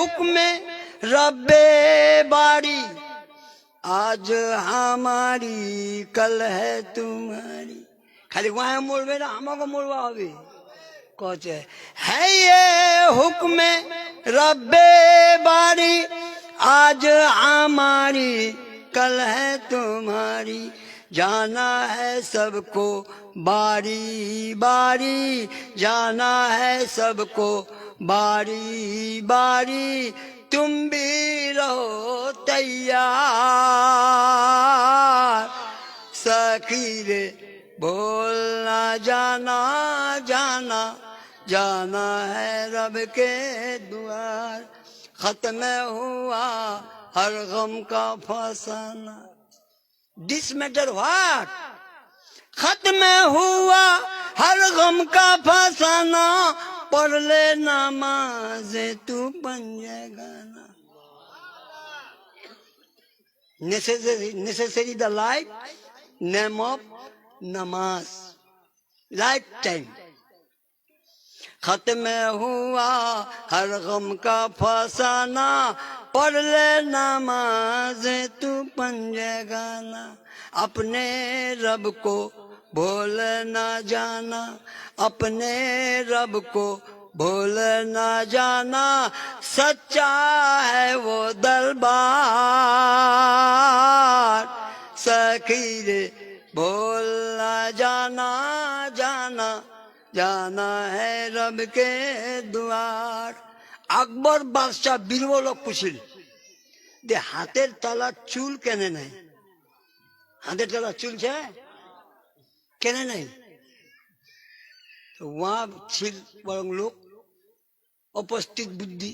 हुक्म रब्बे बारी, आज हमारी कल है तुम्हारी। खाली वहां मोड़बे ना, हमको मोड़वा होबे कहते है ये हुक्म रब्बे बारी, आज हमारी कल है तुम्हारी। जाना है सबको बारी बारी, जाना है सबको बारी बारी, तुम भी रहो तैयार। सखी रे बोलना जाना जाना, जाना है रब के द्वार। खत्म हुआ हर गम का फसाना। This matter what? खत्म हुआ हर गम का फसाना, पढ़ ले नमाज तू पंजगाना। Necessary the life, name of namaz, lifetime। खत्म हुआ हर गम का फसाना, पढ़ ले नमाज तू पंजगाना। अपने रब को भूल ना जाना, अपने रब को भूल ना जाना, सच्चा है वो दरबार। सखी रे भूल ना जाना जाना, जाना है रब के द्वार। আকবর বাদশাহ বীরবলক পুছিল যে হাতের তলা চুল কেনে নাই, হাতের তলা চুল ছে কেনে নাই। তো वहां ছিল বরং লোক উপস্থিত বুদ্ধি